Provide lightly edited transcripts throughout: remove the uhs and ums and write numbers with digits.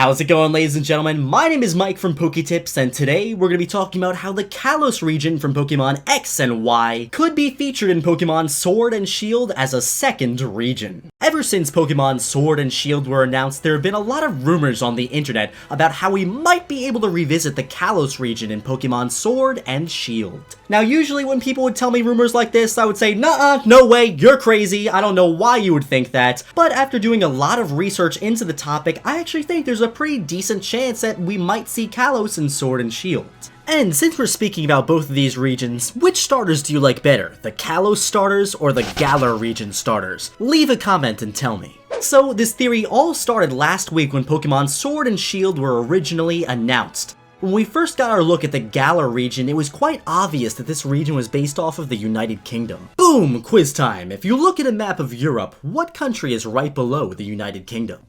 How's it going, ladies and gentlemen? My name is Mike from PokeTips, and today we're going to be talking about how the Kalos region from Pokemon X and Y could be featured in Pokemon Sword and Shield as a second region. Ever since Pokemon Sword and Shield were announced, there have been a lot of rumors on the internet about how we might be able to revisit the Kalos region in Pokemon Sword and Shield. Now, usually when people would tell me rumors like this, I would say, nuh-uh, no way, you're crazy, I don't know why you would think that. But after doing a lot of research into the topic, I actually think there's a pretty decent chance that we might see Kalos in Sword and Shield. And since we're speaking about both of these regions, which starters do you like better, the Kalos starters or the Galar region starters? Leave a comment and tell me. So this theory all started last week when Pokemon Sword and Shield were originally announced. When we first got our look at the Galar region, it was quite obvious that this region was based off of the United Kingdom. Boom! Quiz time! If you look at a map of Europe, what country is right below the United Kingdom?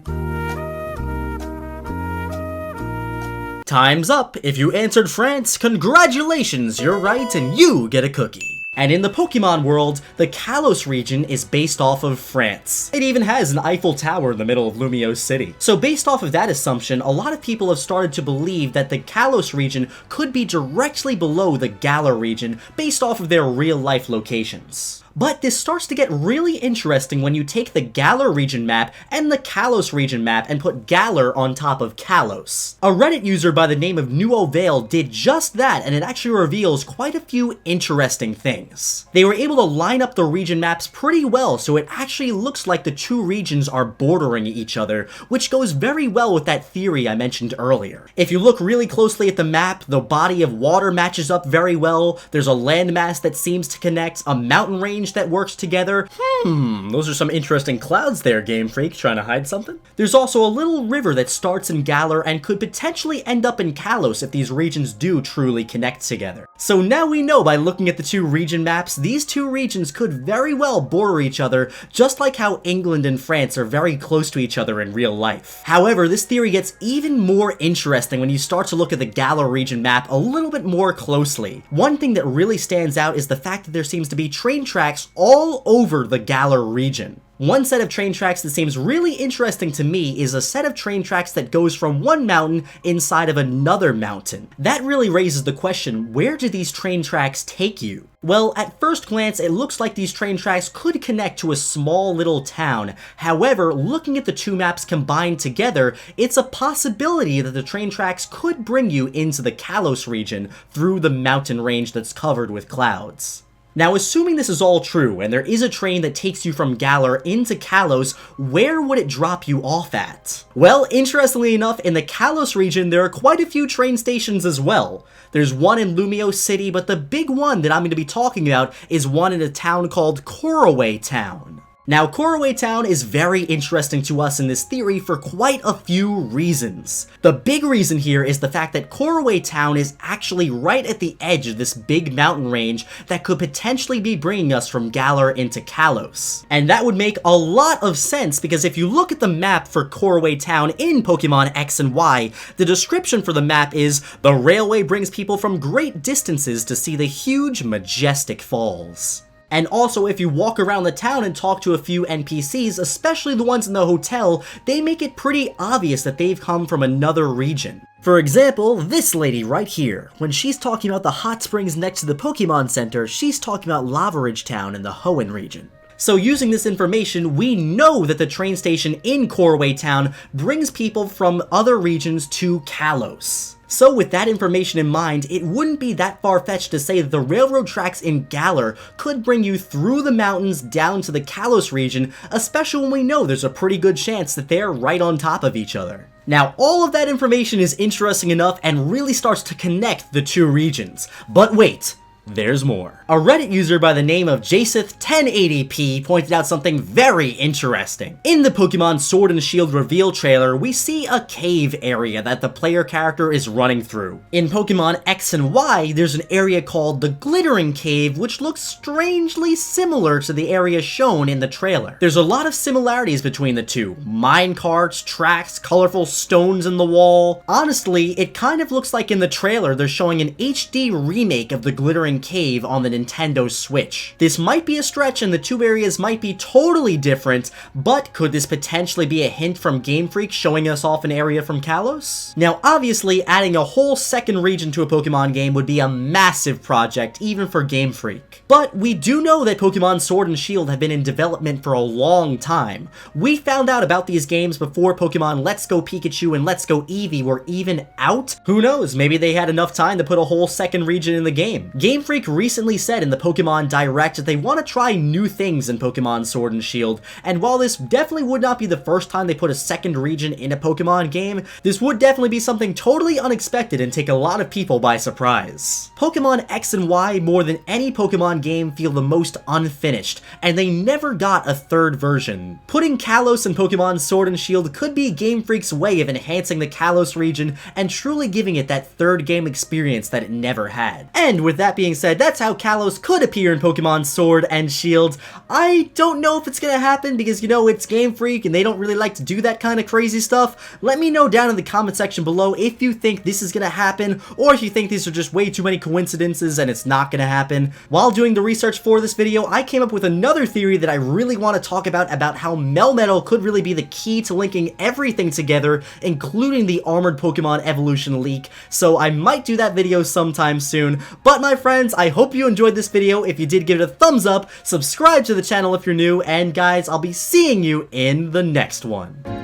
Time's up! If you answered France, congratulations, you're right and you get a cookie. And in the Pokemon world, the Kalos region is based off of France. It even has an Eiffel Tower in the middle of Lumiose City. So based off of that assumption, a lot of people have started to believe that the Kalos region could be directly below the Galar region based off of their real-life locations. But this starts to get really interesting when you take the Galar region map and the Kalos region map and put Galar on top of Kalos. A Reddit user by the name of Nuovale did just that, and it actually reveals quite a few interesting things. They were able to line up the region maps pretty well, so it actually looks like the two regions are bordering each other, which goes very well with that theory I mentioned earlier. If you look really closely at the map, the body of water matches up very well, there's a landmass that seems to connect, a mountain range that works together. Those are some interesting clouds there, Gamefreak, trying to hide something? There's also a little river that starts in Galar and could potentially end up in Kalos if these regions do truly connect together. So now we know by looking at the two region maps, these two regions could very well border each other, just like how England and France are very close to each other in real life. However, this theory gets even more interesting when you start to look at the Galar region map a little bit more closely. One thing that really stands out is the fact that there seems to be train tracks all over the Galar region. One set of train tracks that seems really interesting to me is a set of train tracks that goes from one mountain inside of another mountain. That really raises the question, where do these train tracks take you? Well, at first glance, it looks like these train tracks could connect to a small little town. However, looking at the two maps combined together, it's a possibility that the train tracks could bring you into the Kalos region through the mountain range that's covered with clouds. Now, assuming this is all true, and there is a train that takes you from Galar into Kalos, where would it drop you off at? Well, interestingly enough, in the Kalos region, there are quite a few train stations as well. There's one in Lumiose City, but the big one that I'm going to be talking about is one in a town called Couriway Town. Now, Couriway Town is very interesting to us in this theory for quite a few reasons. The big reason here is the fact that Couriway Town is actually right at the edge of this big mountain range that could potentially be bringing us from Galar into Kalos. And that would make a lot of sense because if you look at the map for Couriway Town in Pokemon X and Y, the description for the map is, "The railway brings people from great distances to see the huge, majestic falls." And also, if you walk around the town and talk to a few NPCs, especially the ones in the hotel, they make it pretty obvious that they've come from another region. For example, this lady right here. When she's talking about the hot springs next to the Pokemon Center, she's talking about Lava Ridge Town in the Hoenn region. So using this information, we know that the train station in Couriway Town brings people from other regions to Kalos. So with that information in mind, it wouldn't be that far-fetched to say that the railroad tracks in Galar could bring you through the mountains down to the Kalos region, especially when we know there's a pretty good chance that they're right on top of each other. Now, all of that information is interesting enough and really starts to connect the two regions. But wait, there's more. A Reddit user by the name of Jaseth1080p pointed out something very interesting. In the Pokemon Sword and Shield reveal trailer, we see a cave area that the player character is running through. In Pokemon X and Y, there's an area called the Glittering Cave, which looks strangely similar to the area shown in the trailer. There's a lot of similarities between the two. Minecarts, tracks, colorful stones in the wall. Honestly, it kind of looks like in the trailer they're showing an HD remake of the Glittering Underground Cave on the Nintendo Switch. This might be a stretch and the two areas might be totally different, but could this potentially be a hint from Gamefreak showing us off an area from Kalos? Now obviously, adding a whole second region to a Pokemon game would be a massive project, even for Gamefreak. But we do know that Pokemon Sword and Shield have been in development for a long time. We found out about these games before Pokemon Let's Go Pikachu and Let's Go Eevee were even out. Who knows, maybe they had enough time to put a whole second region in the game. Gamefreak recently said in the Pokemon Direct that they want to try new things in Pokemon Sword and Shield, and while this definitely would not be the first time they put a second region in a Pokemon game, this would definitely be something totally unexpected and take a lot of people by surprise. Pokemon X and Y, more than any Pokemon game, feel the most unfinished, and they never got a third version. Putting Kalos in Pokemon Sword and Shield could be Game Freak's way of enhancing the Kalos region and truly giving it that third game experience that it never had. And with that being said, that's how Kalos could appear in Pokemon Sword and Shield. I don't know if it's gonna happen because, you know, it's Game Freak and they don't really like to do that kind of crazy stuff. Let me know down in the comment section below if you think this is gonna happen, or if you think these are just way too many coincidences and it's not gonna happen. While doing the research for this video, I came up with another theory that I really want to talk about how Melmetal could really be the key to linking everything together, including the Armored Pokemon Evolution leak, so I might do that video sometime soon. But my friends, I hope you enjoyed this video. If you did, give it a thumbs up, subscribe to the channel if you're new, and guys, I'll be seeing you in the next one.